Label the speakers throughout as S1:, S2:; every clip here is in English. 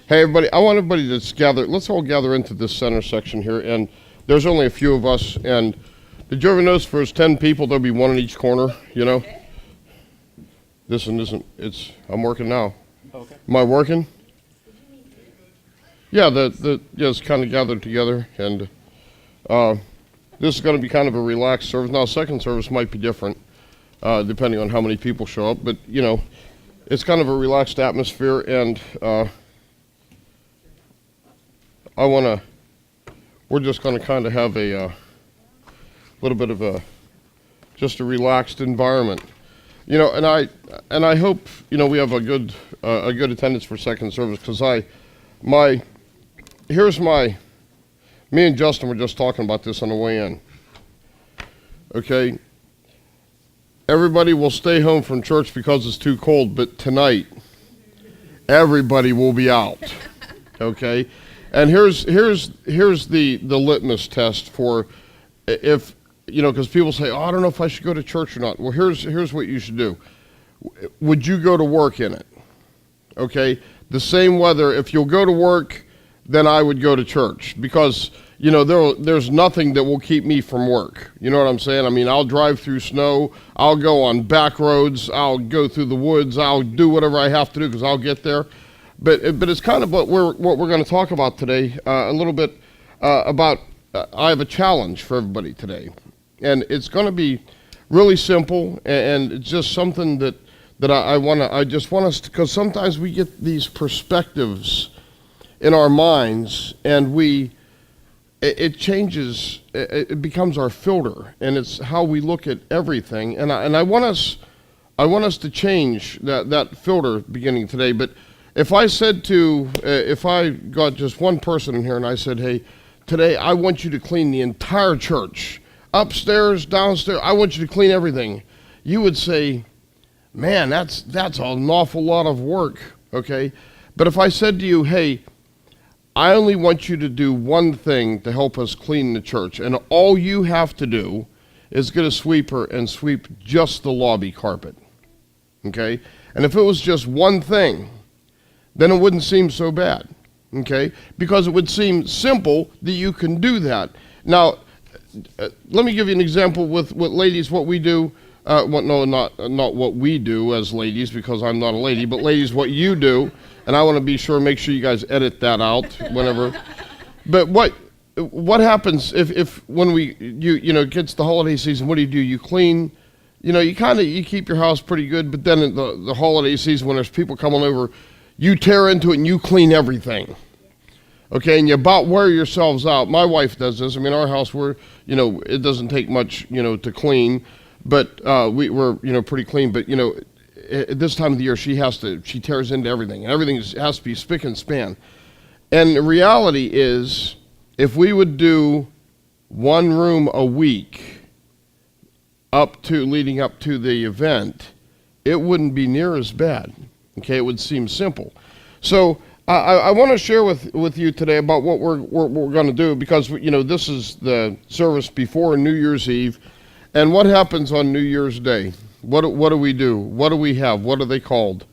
S1: Hey, everybody, I want everybody to just gather. Let's all gather into this center section here. And there's only a few of us. And did you ever notice for 10 people, there'll be one in each corner, you know? This one isn't, I'm working now.
S2: Okay.
S1: Am I working? Yeah, it's kind of gathered together. And this is going to be kind of a relaxed service. Now, second service might be different, depending on how many people show up. But, you know, it's kind of a relaxed atmosphere. And we're just going to kind of have a little bit of just a relaxed environment, you know. And I hope, you know, we have a good attendance for second service, because me and Justin were just talking about this on the way in. Okay, everybody will stay home from church because it's too cold, but tonight everybody will be out. Okay. And here's the litmus test for if, you know, because people say, oh, I don't know if I should go to church or not. Well, here's what you should do. Would you go to work in it? Okay? The same weather, if you'll go to work, then I would go to church, because, you know, there's nothing that will keep me from work. You know what I'm saying? I mean, I'll drive through snow, I'll go on back roads, I'll go through the woods, I'll do whatever I have to do because I'll get there. But it's kind of what we're going to talk about today, a little bit about. I have a challenge for everybody today, and it's going to be really simple, and it's just something that I just want us to, because sometimes we get these perspectives in our minds, and it changes, it becomes our filter, and it's how we look at everything, and I want us to change that filter beginning today. But if I got just one person in here and I said, hey, today I want you to clean the entire church, upstairs, downstairs, I want you to clean everything, you would say, man, that's an awful lot of work, okay? But if I said to you, hey, I only want you to do one thing to help us clean the church, and all you have to do is get a sweeper and sweep just the lobby carpet, okay? And if it was just one thing, then it wouldn't seem so bad, okay? Because it would seem simple that you can do that. Now, let me give you an example with ladies, what we do. Not what we do as ladies, because I'm not a lady, but ladies, what you do, and I want to make sure you guys edit that out whenever. But what happens if when you know, it gets the holiday season, what do? You clean, you know, you keep your house pretty good, but then in the holiday season, when there's people coming over, you tear into it and you clean everything, okay? And you about wear yourselves out. My wife does this. I mean, our house, you know, it doesn't take much, you know, to clean, but we're, you know, pretty clean. But, you know, at this time of the year, she tears into everything, and everything has to be spick and span. And the reality is, if we would do one room a week leading up to the event, it wouldn't be near as bad. Okay, it would seem simple. So I want to share with you today about what we're going to do, because, you know, this is the service before New Year's Eve, and what happens on New Year's Day? What do we do? What do we have? What are they called?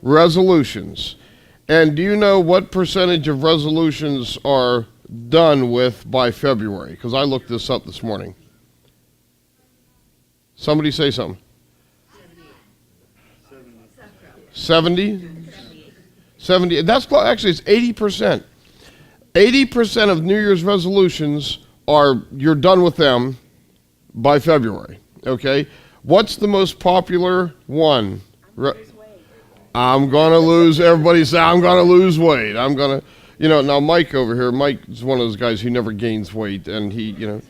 S1: Resolutions. And do you know what percentage of resolutions are done with by February? Because I looked this up this morning. Somebody say something. 70? 70. That's actually, it's 80%. 80% of New Year's resolutions you're done with them by February. Okay? What's the most popular one? I'm gonna lose. Everybody say, I'm gonna lose weight. I'm gonna, you know. Now Mike over here, Mike is one of those guys who never gains weight, and he can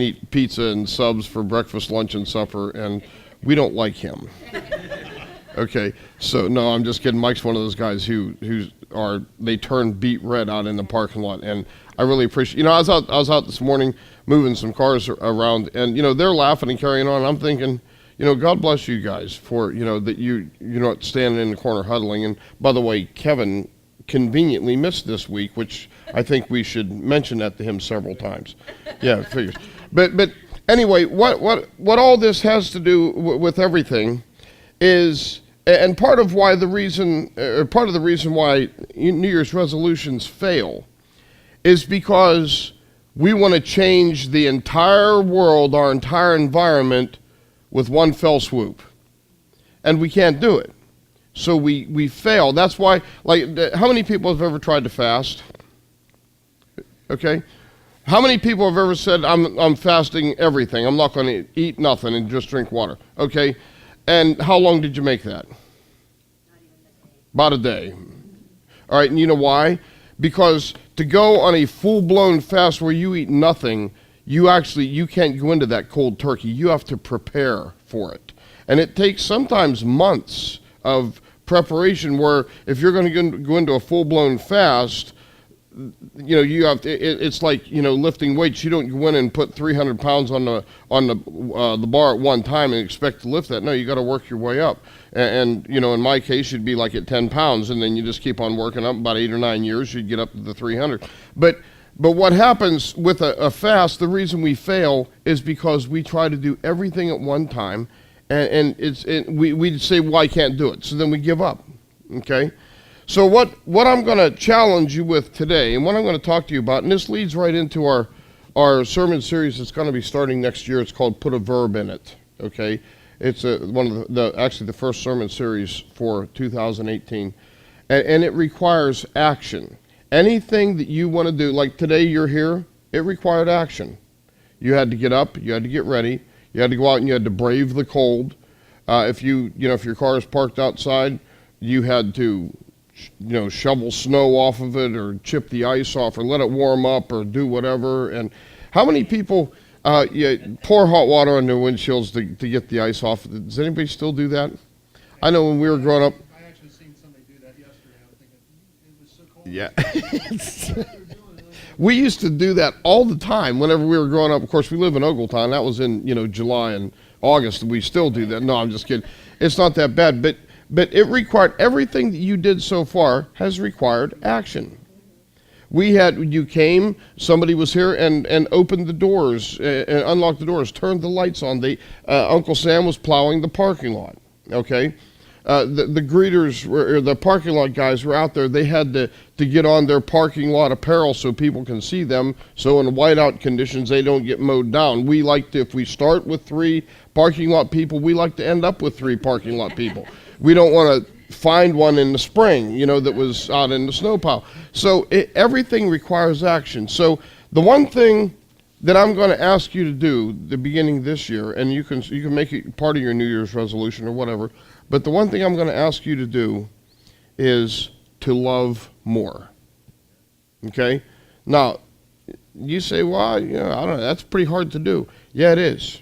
S1: eat pizza and subs for breakfast, lunch, and supper, and we don't like him. Okay, so no, I'm just kidding. Mike's one of those guys they turn beet red out in the parking lot, and I really appreciate. You know, I was out this morning moving some cars around, and, you know, they're laughing and carrying on. I'm thinking, you know, God bless you guys for, you know, that you're not standing in the corner huddling. And by the way, Kevin conveniently missed this week, which I think we should mention that to him several times. Yeah, figures. But anyway, what all this has to do with everything is And part of the reason why New Year's resolutions fail is because we want to change the entire world, our entire environment, with one fell swoop. And we can't do it. So we fail. That's why, how many people have ever tried to fast? Okay? How many people have ever said, I'm fasting everything. I'm not going to eat nothing and just drink water. Okay? And how long did you make that? About a day. All right, and you know why? Because to go on a full-blown fast where you eat nothing, you can't go into that cold turkey. You have to prepare for it. And it takes sometimes months of preparation where if you're going to go into a full-blown fast, you have to, it's like, lifting weights. You don't go in and put 300 pounds on the bar at one time and expect to lift that. No, you got to work your way up. And in my case, you'd be like at 10 pounds, and then you just keep on working up. About 8 or 9 years, you'd get up to the 300. But what happens with a fast, the reason we fail is because we try to do everything at one time, and we say, well, I can't do it. So then we give up, okay? So what I'm going to challenge you with today, and what I'm going to talk to you about, and this leads right into our sermon series that's going to be starting next year. It's called Put a Verb in It, okay? It's one of the first sermon series for 2018, and it requires action. Anything that you want to do, like today you're here, it required action. You had to get up, you had to get ready, you had to go out and you had to brave the cold. If your car is parked outside, you had to shovel snow off of it or chip the ice off or let it warm up or do whatever. And how many people pour hot water on their windshields to get the ice off? Does anybody still do that? I know when we were growing up.
S2: I actually seen somebody do that yesterday. I'm thinking, it was so cold.
S1: Yeah. We used to do that all the time whenever we were growing up. Of course, we live in Ogletown. That was in July and August. We still do that. No, I'm just kidding. It's not that bad. But it required, everything that you did so far has required action. You came, somebody was here and opened the doors, and unlocked the doors, turned the lights on. Uncle Sam was plowing the parking lot, okay? The greeters, the parking lot guys were out there. They had to get on their parking lot apparel so people can see them, so in whiteout conditions they don't get mowed down. If we start with 3 parking lot people, we like to end up with 3 parking lot people. We don't want to find one in the spring, that was out in the snow pile. So everything requires action. So the one thing that I'm going to ask you to do the beginning of this year, and you can make it part of your New Year's resolution or whatever, but the one thing I'm going to ask you to do is to love more. Okay? Now, you say, well, I don't know, that's pretty hard to do. Yeah, it is.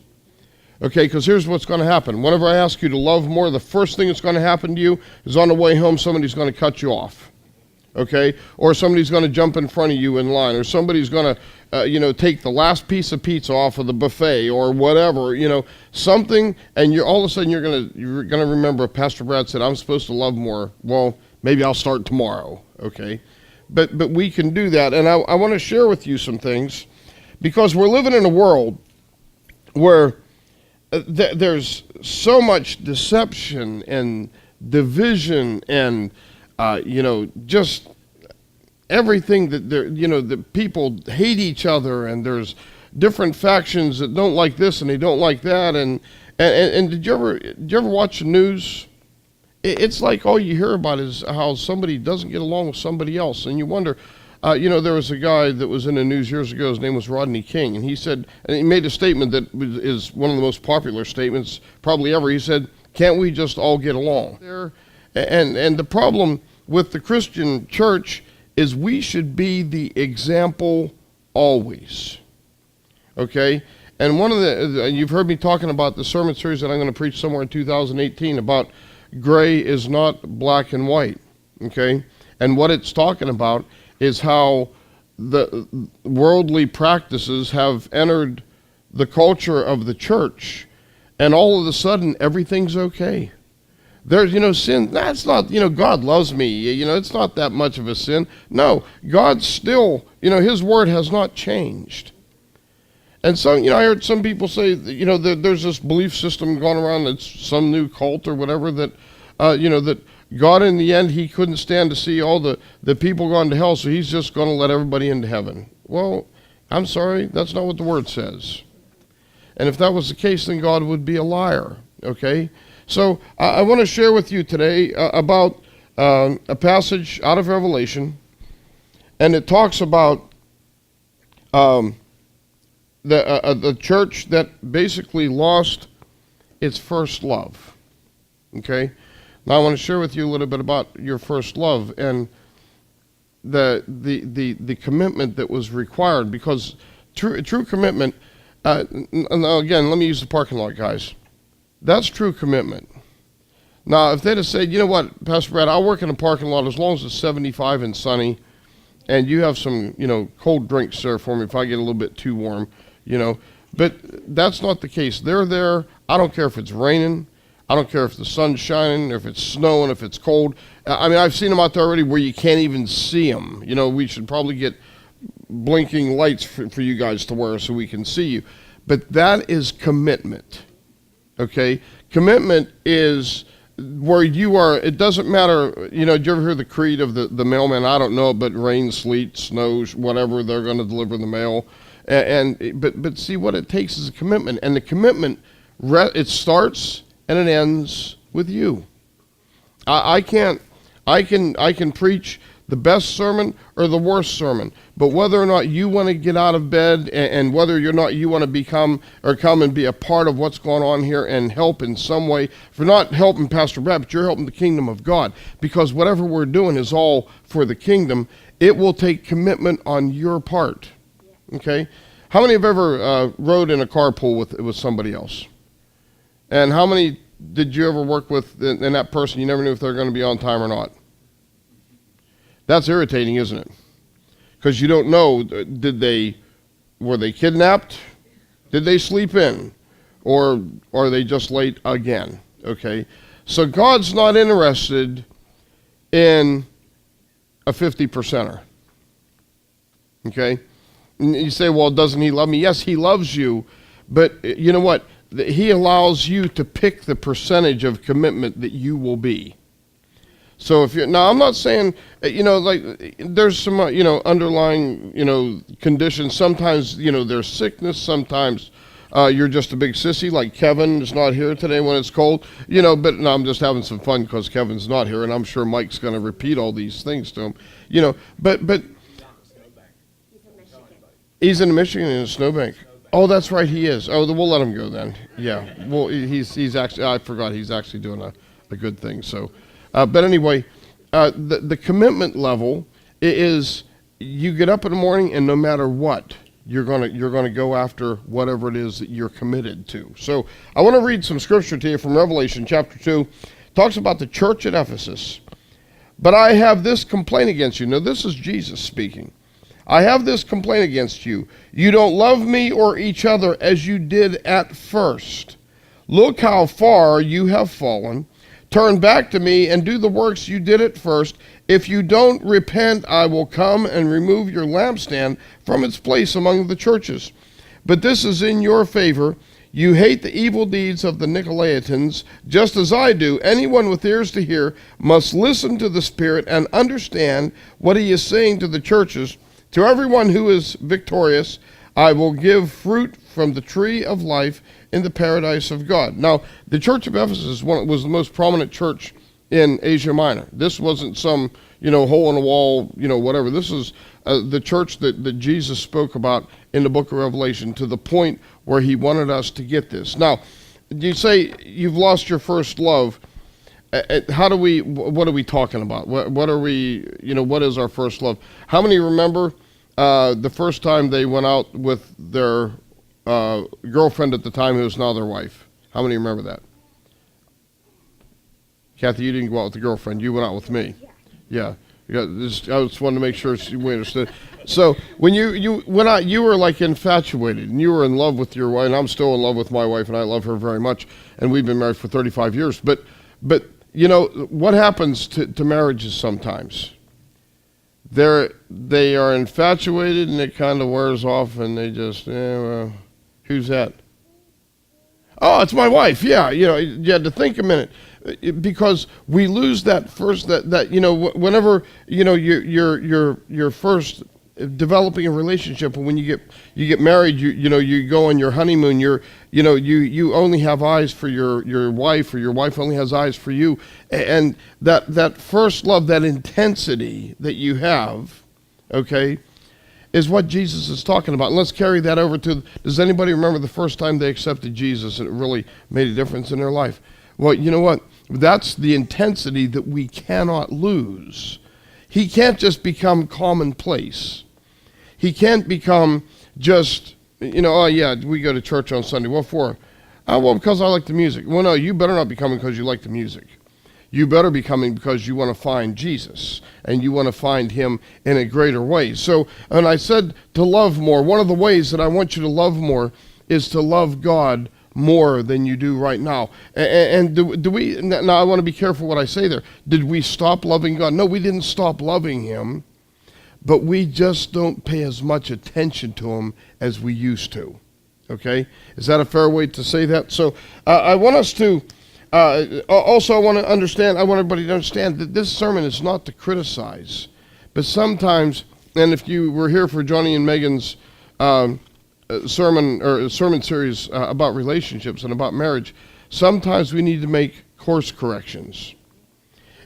S1: Okay, because here's what's going to happen. Whenever I ask you to love more, the first thing that's going to happen to you is on the way home, somebody's going to cut you off. Okay? Or somebody's going to jump in front of you in line, or somebody's going to, take the last piece of pizza off of the buffet, or whatever, something, and all of a sudden you're going to remember Pastor Brad said, I'm supposed to love more. Well, maybe I'll start tomorrow, okay? But we can do that, and I want to share with you some things, because we're living in a world where there's so much deception and division and just everything that the people hate each other, and there's different factions that don't like this and they don't like that, and did you ever watch the news? It's like all you hear about is how somebody doesn't get along with somebody else, and you wonder. There was a guy that was in the news years ago. His name was Rodney King, and he made a statement that is one of the most popular statements probably ever. He said, "Can't we just all get along?" And the problem with the Christian church is we should be the example always. Okay? And one of you've heard me talking about the sermon series that I'm going to preach somewhere in 2018 about gray is not black and white. Okay? And what it's talking about is how the worldly practices have entered the culture of the church, and all of a sudden everything's okay. There's sin. That's not God loves me. It's not that much of a sin. No, God still His word has not changed. And so I heard some people say there's this belief system going around that's some new cult or whatever that that God in the end, he couldn't stand to see all the people going to hell, so he's just going to let everybody into heaven. Well, I'm sorry, that's not what the word says. And if that was the case, then God would be a liar, okay? So I want to share with you today about a passage out of Revelation, and it talks about the church that basically lost its first love, okay? Now I want to share with you a little bit about your first love and the commitment that was required, because true commitment, now again, let me use the parking lot, guys. That's true commitment. Now, if they'd have said, you know what, Pastor Brad, I'll work in a parking lot as long as it's 75 and sunny, and you have some, cold drinks there for me if I get a little bit too warm, But that's not the case. They're there. I don't care if it's raining. I don't care if the sun's shining, or if it's snowing, if it's cold. I mean, I've seen them out there already where you can't even see them. We should probably get blinking lights for you guys to wear so we can see you. But that is commitment, okay? Commitment is where you are. It doesn't matter, did you ever hear the creed of the mailman? I don't know, but rain, sleet, snows, whatever, they're going to deliver the mail. But see, what it takes is a commitment. And the commitment, it starts and it ends with you. I can preach the best sermon or the worst sermon, but whether or not you want to get out of bed and whether or not you want to become or come and be a part of what's going on here and help in some way, for not helping Pastor Brad, but you're helping the kingdom of God, because whatever we're doing is all for the kingdom. It will take commitment on your part. Okay? How many have ever rode in a carpool with somebody else? And how many did you ever work with and that person, you never knew if they're going to be on time or not? That's irritating, isn't it? Because you don't know, were they kidnapped? Did they sleep in? Or are they just late again? Okay? So God's not interested in a 50-percenter. Okay? And you say, well, doesn't he love me? Yes, he loves you, but you know what? He allows you to pick the percentage of commitment that you will be. So if now I'm not saying, like there's some, underlying, conditions. Sometimes, there's sickness. Sometimes you're just a big sissy, like Kevin is not here today when it's cold, but no, I'm just having some fun because Kevin's not here, and I'm sure Mike's going to repeat all these things to him, but he's in Michigan in a snowbank. Oh, that's right, he is. Oh, we'll let him go then. Yeah, well, he's actually, I forgot, he's actually doing a good thing, so. But anyway, the commitment level is you get up in the morning and no matter what, you're gonna go after whatever it is that you're committed to. So I want to read some scripture to you from Revelation chapter 2. It talks about the church at Ephesus. But I have this complaint against you. Now this is Jesus speaking. I have this complaint against you. You don't love me or each other as you did at first. Look how far you have fallen. Turn back to me and do the works you did at first. If you don't repent, I will come and remove your lampstand from its place among the churches. But this is in your favor. You hate the evil deeds of the Nicolaitans, just as I do. Anyone with ears to hear must listen to the Spirit and understand what he is saying to the churches. To everyone who is victorious, I will give fruit from the tree of life in the paradise of God. Now, the church of Ephesus was the most prominent church in Asia Minor. This wasn't some, hole in the wall, whatever. This is the church that Jesus spoke about in the book of Revelation, to the point where he wanted us to get this. Now, you say you've lost your first love. What are we talking about? What are we, what is our first love? How many remember the first time they went out with their girlfriend at the time who is now their wife? How many remember that? Kathy, you didn't go out with the girlfriend. You went out with me. Yeah. I just wanted to make sure we understood. So when you went out, you were like infatuated, and you were in love with your wife, and I'm still in love with my wife, and I love her very much, and we've been married for 35 years. But what happens to marriages sometimes? They are infatuated, and it kind of wears off, and they just, who's that? Oh, it's my wife. Yeah, you had to think a minute. because we lose that first, whenever, you're first developing a relationship, and when you get married, you go on your honeymoon, you only have eyes for your wife, or your wife only has eyes for you, and that first love, that intensity that you have, okay, is what Jesus is talking about. And let's carry that over to, does anybody remember the first time they accepted Jesus and it really made a difference in their life? Well, you know what? That's the intensity that we cannot lose. He can't just become commonplace. He can't become just, oh yeah, we go to church on Sunday. What for? Well, because I like the music. Well, no, you better not be coming because you like the music. You better be coming because you want to find Jesus, and you want to find him in a greater way. So, and I said to love more. One of the ways that I want you to love more is to love God more than you do right now. And do we, now I want to be careful what I say there. Did we stop loving God? No, we didn't stop loving him, but we just don't pay as much attention to him as we used to. Okay? Is that a fair way to say that? So I want us to, also, I want everybody to understand that this sermon is not to criticize, but sometimes, and if you were here for Johnny and Megan's sermon series about relationships and about marriage, sometimes we need to make course corrections.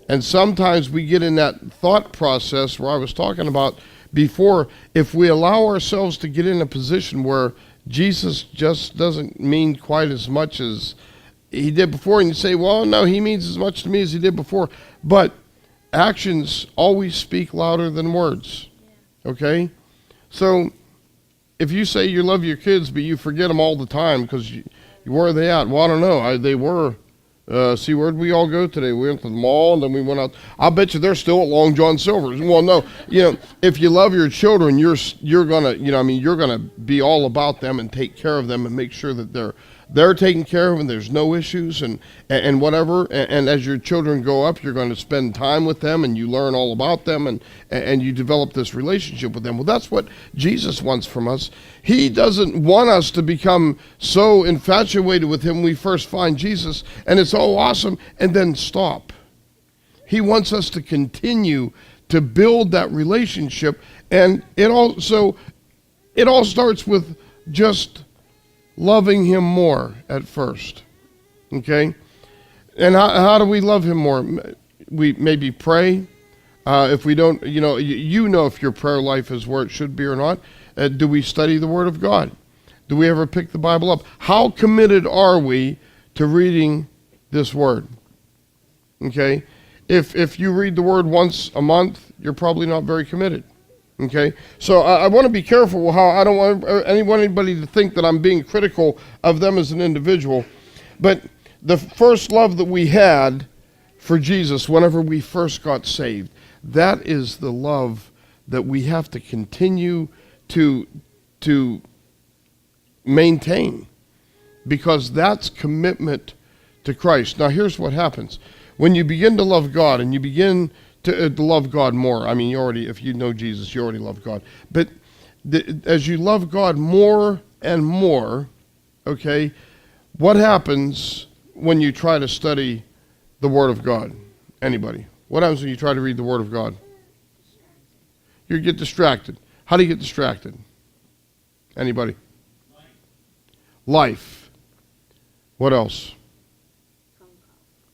S1: And sometimes we get in that thought process where I was talking about before. If we allow ourselves to get in a position where Jesus just doesn't mean quite as much as he did before, and you say, well, no, he means as much to me as he did before. But actions always speak louder than words, okay? So if you say you love your kids, but you forget them all the time because where are they at? Well, I don't know. They were, see, where'd we all go today? We went to the mall, and then we went out. I'll bet you they're still at Long John Silver's. Well, no, if you love your children, you're gonna, you're gonna be all about them and take care of them and make sure that they're taken care of and there's no issues and whatever. And as your children grow up, you're going to spend time with them and you learn all about them and you develop this relationship with them. Well, that's what Jesus wants from us. He doesn't want us to become so infatuated with him when we first find Jesus and it's all awesome and then stop. He wants us to continue to build that relationship, and it all starts with just loving him more at first, okay? And how do we love him more? We maybe pray. If we don't, if your prayer life is where it should be or not. Do we study the Word of God? Do we ever pick the Bible up? How committed are we to reading this Word? Okay? If you read the Word once a month, you're probably not very committed. Okay, so I want to be careful how I don't want anybody to think that I'm being critical of them as an individual. But the first love that we had for Jesus whenever we first got saved, that is the love that we have to continue to maintain, because that's commitment to Christ. Now here's what happens. When you begin to love God and you begin to love God more. I mean, if you know Jesus, you already love God. But as you love God more and more, okay, what happens when you try to study the Word of God? Anybody? What happens when you try to read the Word of God? You get distracted. How do you get distracted? Anybody? Life. What else?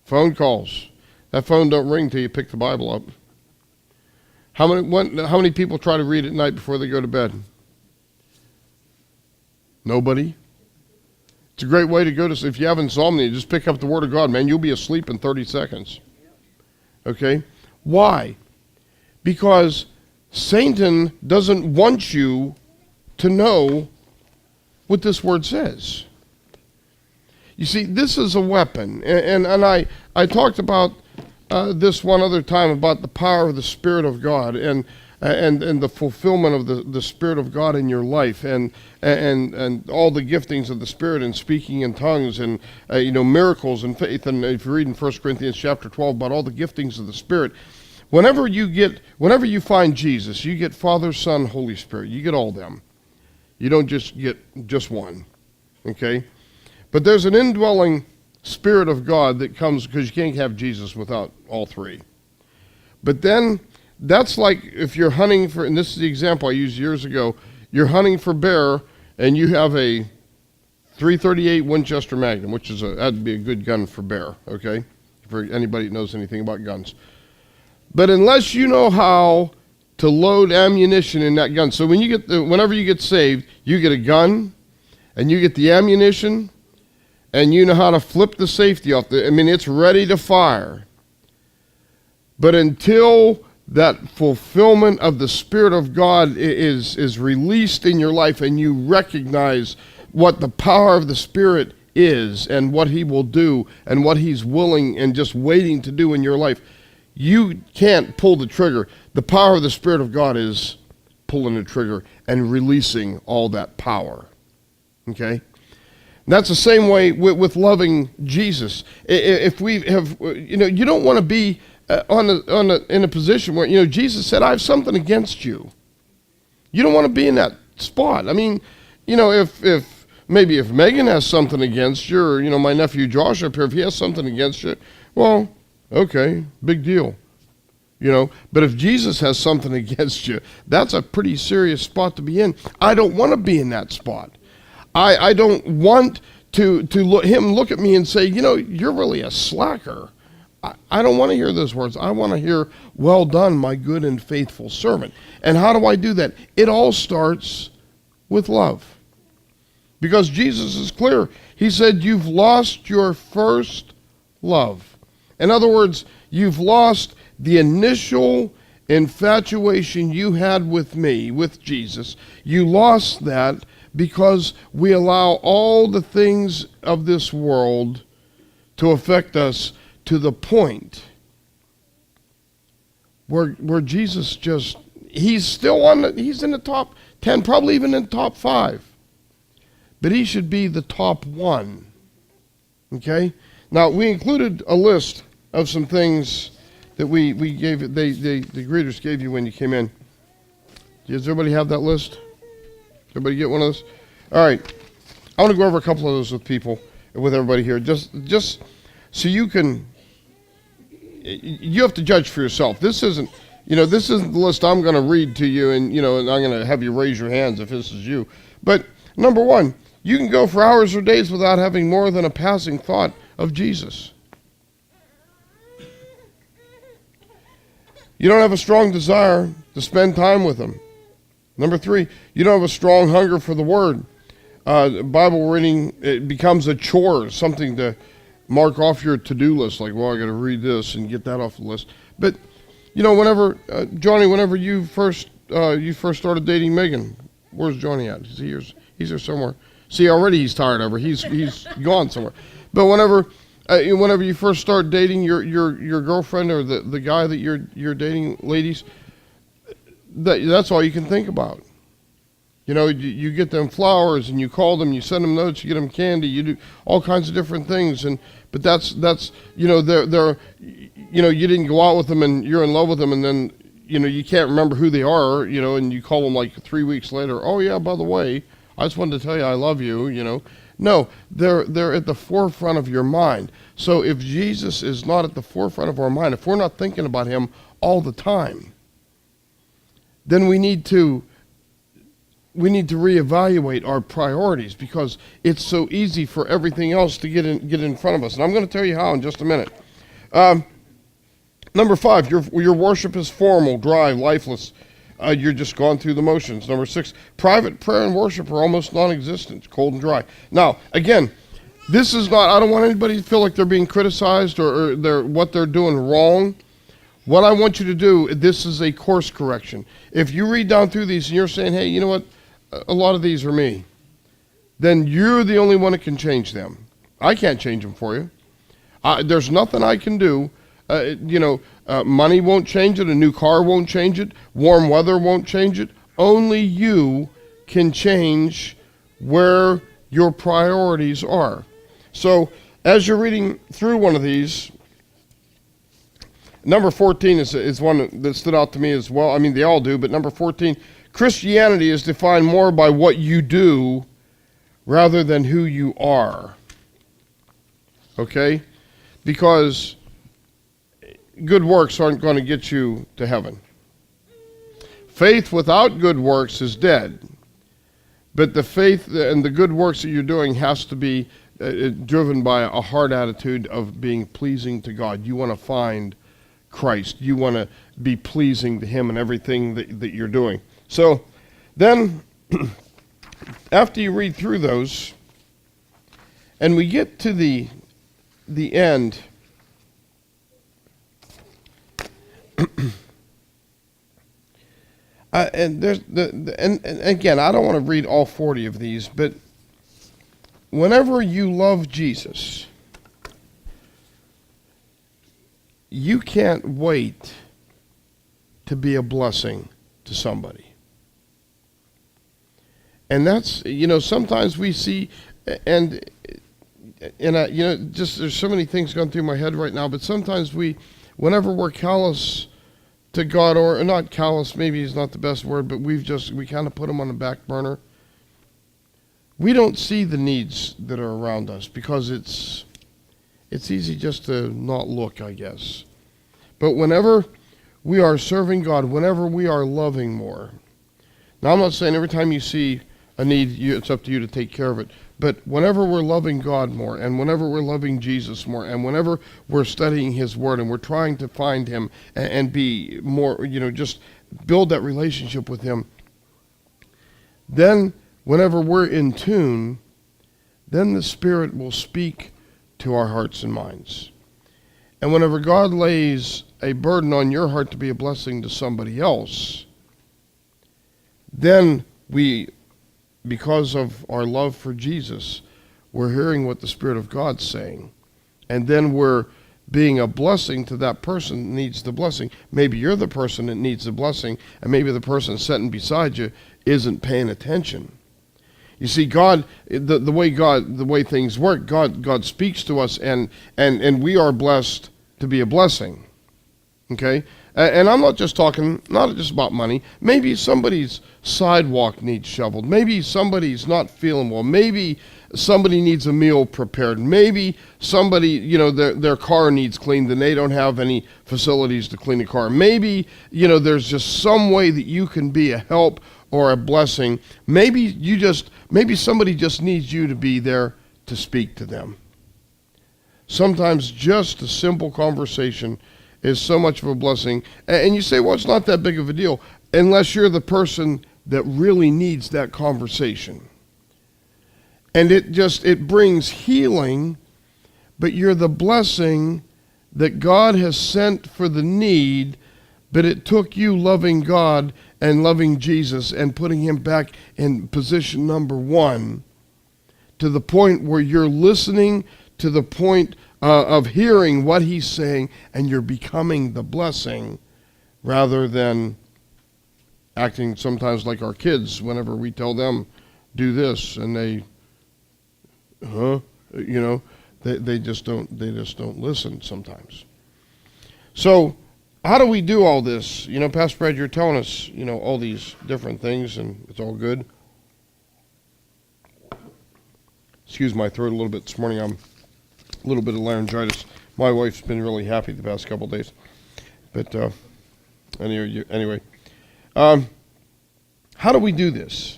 S1: Phone calls. That phone don't ring till you pick the Bible up. How many people try to read at night before they go to bed? Nobody. It's a great way to go to sleep. If you have insomnia, just pick up the Word of God, man. You'll be asleep in 30 seconds. Okay? Why? Because Satan doesn't want you to know what this Word says. You see, this is a weapon. And I talked about this one other time about the power of the Spirit of God and the fulfillment of the Spirit of God in your life and all the giftings of the Spirit and speaking in tongues and miracles and faith. And if you read in 1 Corinthians chapter 12 about all the giftings of the Spirit, whenever you find Jesus, you get Father, Son, Holy Spirit. You get all of them. You don't just get just one. Okay? But there's an indwelling Spirit of God that comes, because you can't have Jesus without all three. But then that's like if you're hunting for, and this is the example I used years ago, you're hunting for bear and you have a 338 Winchester Magnum, which is that'd be a good gun for bear, okay? For anybody that knows anything about guns. But unless you know how to load ammunition in that gun, so whenever you get saved, you get a gun and you get the ammunition and you know how to flip the safety off. It's ready to fire. But until that fulfillment of the Spirit of God is released in your life and you recognize what the power of the Spirit is and what he will do and what he's willing and just waiting to do in your life, you can't pull the trigger. The power of the Spirit of God is pulling the trigger and releasing all that power. Okay? That's the same way with loving Jesus. If we have, you don't want to be in a position where, Jesus said, I have something against you. You don't want to be in that spot. If Megan has something against you, or, my nephew Josh up here, if he has something against you, well, okay, big deal. But if Jesus has something against you, that's a pretty serious spot to be in. I don't want to be in that spot. I don't want to look at me and say, you're really a slacker. I don't want to hear those words. I want to hear, well done, my good and faithful servant. And how do I do that? It all starts with love. Because Jesus is clear. He said, you've lost your first love. In other words, you've lost the initial infatuation you had with me, with Jesus. You lost that because we allow all the things of this world to affect us to the point where Jesus he's in the top 10, probably even in the top 5. But he should be the top 1. Okay? Now, we included a list of some things that we gave, the greeters gave you when you came in. Does everybody have that list? Everybody get one of those? All right. I want to go over a couple of those with everybody here. Just so you have to judge for yourself. This isn't the list I'm going to read to you and I'm going to have you raise your hands if this is you. But number 1, you can go for hours or days without having more than a passing thought of Jesus. You don't have a strong desire to spend time with him. Number 3, you don't have a strong hunger for the Word. Bible reading, it becomes a chore, something to mark off your to-do list, like, well, I got to read this and get that off the list. But, whenever, Johnny, whenever you first started dating Megan, where's Johnny at? He's here somewhere. See, already he's tired of her. He's gone somewhere. But whenever you first start dating your girlfriend or the guy that you're dating, ladies, that's all you can think about. You get them flowers and you call them, you send them notes, you get them candy, you do all kinds of different things. But that's they're you didn't go out with them and you're in love with them and then you can't remember who they are, and you call them like 3 weeks later. Oh yeah, by the way, I just wanted to tell you I love you. No, they're at the forefront of your mind. So if Jesus is not at the forefront of our mind, if we're not thinking about him all the time, then we need to reevaluate our priorities, because it's so easy for everything else to get in front of us. And I'm going to tell you how in just a minute. Number 5, your worship is formal, dry, lifeless. You're just going through the motions. Number 6, private prayer and worship are almost non-existent, cold and dry. Now, again, this is not, I don't want anybody to feel like they're being criticized or what they're doing wrong. What I want you to do, this is a course correction. If you read down through these and you're saying, hey, you know what, a lot of these are me, then you're the only one that can change them. I can't change them for you. There's nothing I can do. Money won't change it. A new car won't change it. Warm weather won't change it. Only you can change where your priorities are. So as you're reading through one of these, number 14 is one that stood out to me as well. I mean, they all do, but number 14, Christianity is defined more by what you do rather than who you are. Okay? Because good works aren't going to get you to heaven. Faith without good works is dead. But the faith and the good works that you're doing has to be driven by a heart attitude of being pleasing to God. You want to find Christ. You want to be pleasing to Him in everything that you're doing. So then, after you read through those, and we get to the end, and there's and again, I don't want to read all 40 of these, but whenever you love Jesus, you can't wait to be a blessing to somebody. And that's, sometimes we see, and just there's so many things going through my head right now, but sometimes whenever we're callous to God, or not callous, maybe is not the best word, but we kind of put Him on the back burner. We don't see the needs that are around us because it's easy just to not look, I guess. But whenever we are serving God, whenever we are loving more, now I'm not saying every time you see a need, it's up to you to take care of it, but whenever we're loving God more, and whenever we're loving Jesus more, and whenever we're studying His Word, and we're trying to find Him and be more, just build that relationship with Him, then whenever we're in tune, then the Spirit will speak to our hearts and minds. And whenever God lays a burden on your heart to be a blessing to somebody else, then because of our love for Jesus, we're hearing what the Spirit of God's saying. And then we're being a blessing to that person that needs the blessing. Maybe you're the person that needs the blessing, and maybe the person sitting beside you isn't paying attention. You see, God, the way things work, God speaks to us, and we are blessed to be a blessing. Okay? And I'm not just talking, not just about money. Maybe somebody's sidewalk needs shoveled. Maybe somebody's not feeling well. Maybe somebody needs a meal prepared. Maybe somebody, their car needs cleaned and they don't have any facilities to clean the car. Maybe, there's just some way that you can be a help or a blessing. Maybe somebody just needs you to be there to speak to them. Sometimes just a simple conversation is so much of a blessing. And you say, well, it's not that big of a deal, unless you're the person that really needs that conversation. And it brings healing, but you're the blessing that God has sent for the need, but it took you loving God and loving Jesus and putting Him back in position number one, to the point where you're listening, to the point of hearing what He's saying, and you're becoming the blessing, rather than acting sometimes like our kids whenever we tell them, do this, and they just don't listen sometimes. So how do we do all this? Pastor Brad, you're telling us, all these different things, and it's all good. Excuse my throat a little bit this morning. I'm a little bit of laryngitis. My wife's been really happy the past couple of days. But anyway, how do we do this?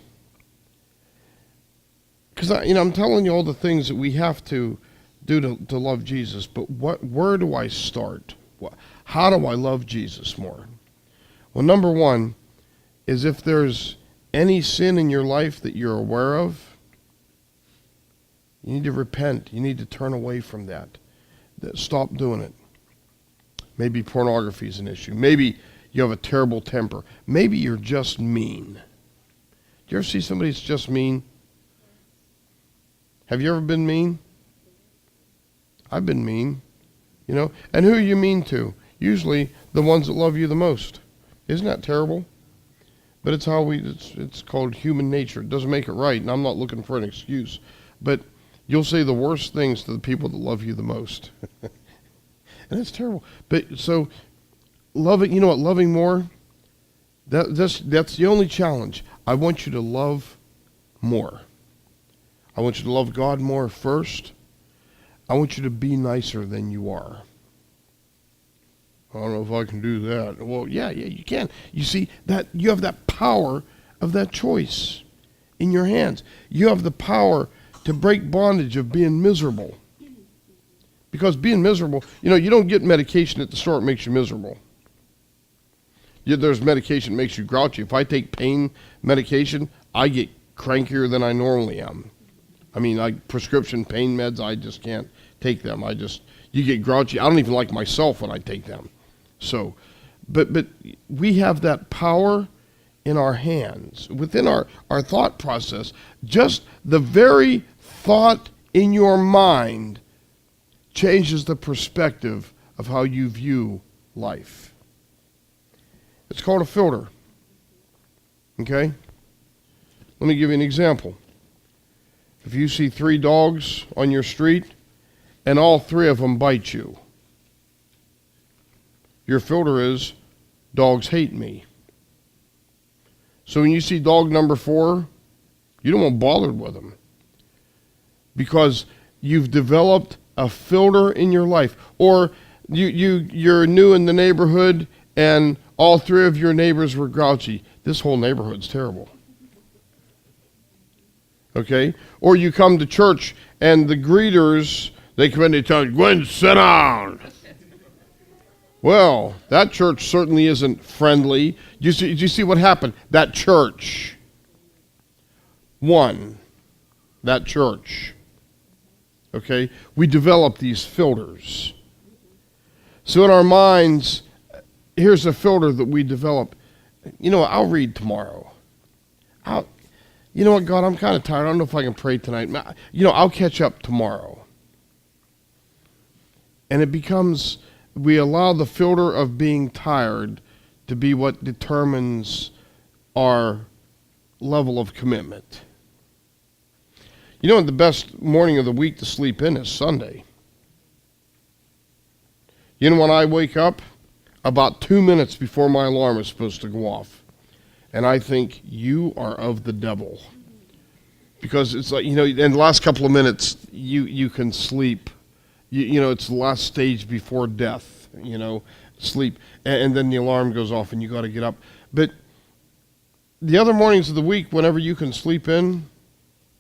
S1: Because I'm telling you all the things that we have to do to love Jesus. But where do I start? How do I love Jesus more? Well, number one is, if there's any sin in your life that you're aware of, you need to repent. You need to turn away from that. Stop doing it. Maybe pornography is an issue. Maybe you have a terrible temper. Maybe you're just mean. Do you ever see somebody that's just mean? Have you ever been mean? I've been mean. And who are you mean to? Usually the ones that love you the most. Isn't that terrible? But it's it's called human nature. It doesn't make it right, and I'm not looking for an excuse. But you'll say the worst things to the people that love you the most. And it's terrible. But so loving more, that's the only challenge. I want you to love more. I want you to love God more first. I want you to be nicer than you are. I don't know if I can do that. Well, yeah, you can. You see, that you have that power of that choice in your hands. You have the power to break bondage of being miserable. Because being miserable, you don't get medication at the store, it makes you miserable. There's medication that makes you grouchy. If I take pain medication, I get crankier than I normally am. I mean, like prescription pain meds, I just can't take them. You get grouchy. I don't even like myself when I take them. So, but we have that power in our hands, within our thought process. Just the very thought in your mind changes the perspective of how you view life. It's called a filter. Okay? Let me give you an example. If you see 3 dogs on your street and all 3 of them bite you, your filter is, dogs hate me. So when you see dog number 4, you don't want bothered with them. Because you've developed a filter in your life. Or you're new in the neighborhood and all 3 of your neighbors were grouchy. This whole neighborhood's terrible. Okay? Or you come to church and the greeters, they come in and tell you, go ahead and sit down. Well, that church certainly isn't friendly. Do you see what happened? That church won. That church. Okay? We develop these filters. So in our minds, here's a filter that we develop. I'll read tomorrow. You know what, God, I'm kind of tired. I don't know if I can pray tonight. I'll catch up tomorrow. And it becomes, we allow the filter of being tired to be what determines our level of commitment. The best morning of the week to sleep in is Sunday. When I wake up, about 2 minutes before my alarm is supposed to go off, and I think, you are of the devil. Because it's like, in the last couple of minutes, you can sleep. It's the last stage before death, sleep. And then the alarm goes off and you got to get up. But the other mornings of the week, whenever you can sleep in,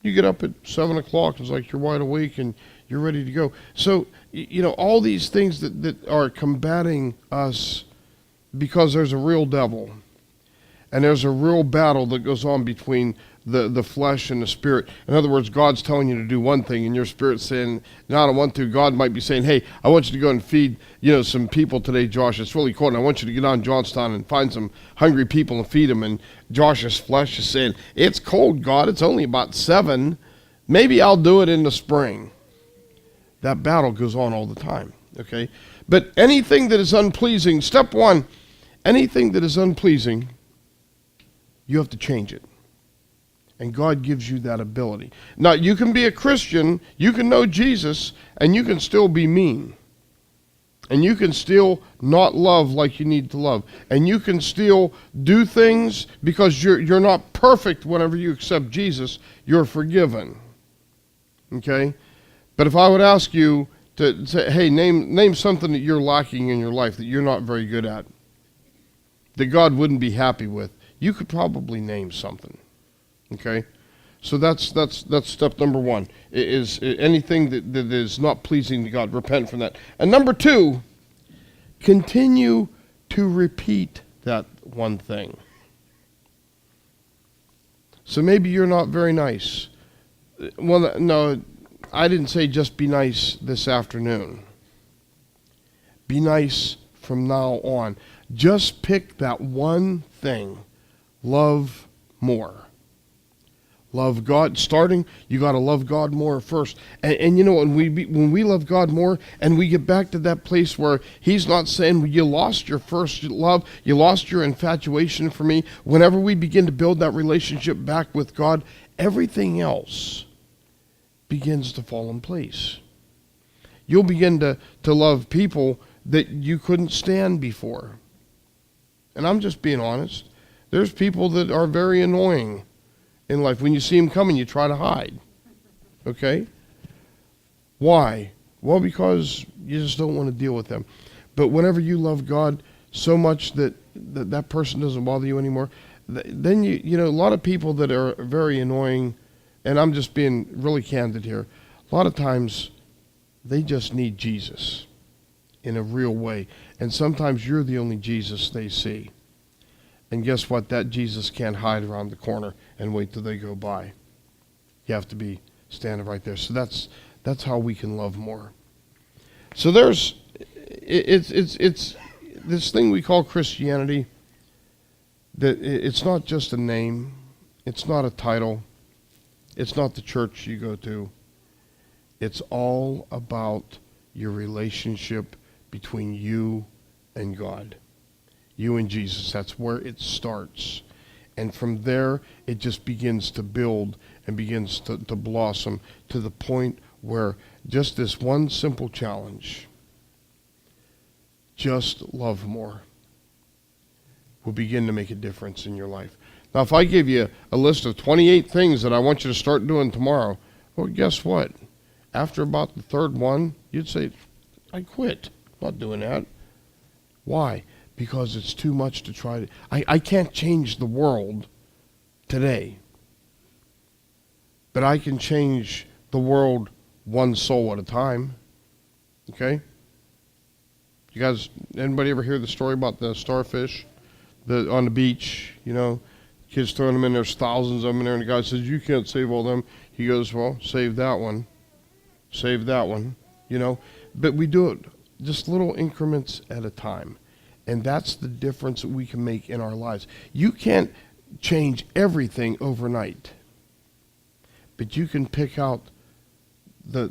S1: you get up at 7 o'clock. It's like you're wide awake and you're ready to go. So, all these things that are combating us because there's a real devil. And there's a real battle that goes on between the flesh and the spirit. In other words, God's telling you to do one thing, and your spirit's saying, no, I don't want to. God might be saying, hey, I want you to go and feed, some people today, Josh. It's really cold, and I want you to get on Johnstown and find some hungry people and feed them. And Josh's flesh is saying, it's cold, God. It's only about 7. Maybe I'll do it in the spring. That battle goes on all the time, okay? But anything that is unpleasing, step 1, anything that is unpleasing, you have to change it. And God gives you that ability. Now, you can be a Christian, you can know Jesus, and you can still be mean. And you can still not love like you need to love. And you can still do things because you're not perfect whenever you accept Jesus. You're forgiven. Okay? But if I would ask you to say, hey, name something that you're lacking in your life that you're not very good at, that God wouldn't be happy with, you could probably name something. Okay? So that's step number 1, is anything that is not pleasing to God, repent from that. And number 2, continue to repeat that one thing. So maybe you're not very nice. Well, no, I didn't say just be nice this afternoon. Be nice from now on. Just pick that one thing. Love more. Love God. Starting, you got to love God more first. And when we love God more, and we get back to that place where He's not saying, well, you lost your first love, you lost your infatuation for me. Whenever we begin to build that relationship back with God, everything else begins to fall in place. You'll begin to love people that you couldn't stand before. And I'm just being honest. There's people that are very annoying in life. When you see them coming, you try to hide. Okay? Why? Well, because you just don't want to deal with them. But whenever you love God so much that that person doesn't bother you anymore, then you know, a lot of people that are very annoying, and I'm just being really candid here, a lot of times they just need Jesus in a real way. And sometimes you're the only Jesus they see. And guess what? That Jesus can't hide around the corner and wait till they go by. You have to be standing right there. So that's how we can love more. So it's this thing we call Christianity, that it's not just a name, it's not a title, it's not the church you go to. It's all about your relationship between you and God. You and Jesus, that's where it starts. And from there, it just begins to build and begins to blossom to the point where just this one simple challenge, just love more, will begin to make a difference in your life. Now, if I give you a list of 28 things that I want you to start doing tomorrow, well, guess what? After about the third one, you'd say, I quit. I'm not doing that. Why? Because it's too much to try to... I can't change the world today. But I can change the world one soul at a time. Okay? You guys, anybody ever hear the story about the starfish on the beach? You know, kids throwing them in, there's thousands of them in there, and the guy says, you can't save all them. He goes, well, save that one. Save that one. You know? But we do it just little increments at a time. And that's the difference that we can make in our lives. You can't change everything overnight. But you can pick out the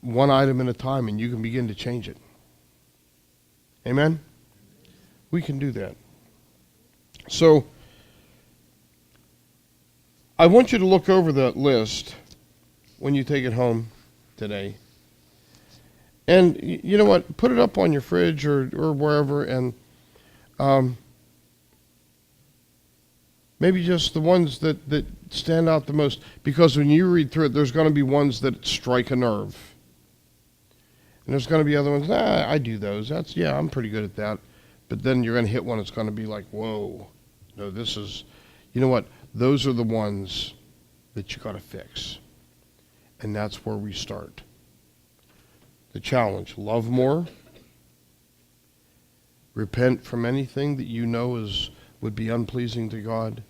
S1: one item at a time and you can begin to change it. Amen? We can do that. So, I want you to look over that list when you take it home today. And you know what? Put it up on your fridge or wherever, and maybe just the ones that stand out the most. Because when you read through it, there's going to be ones that strike a nerve. And there's going to be other ones, I do those. I'm pretty good at that. But then you're going to hit one that's going to be like, whoa. No, this is, you know what? Those are the ones that you got to fix. And that's where we start. The challenge, love more, repent from anything that you know would be unpleasing to God,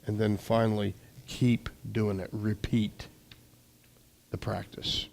S1: and then finally, keep doing it. Repeat the practice.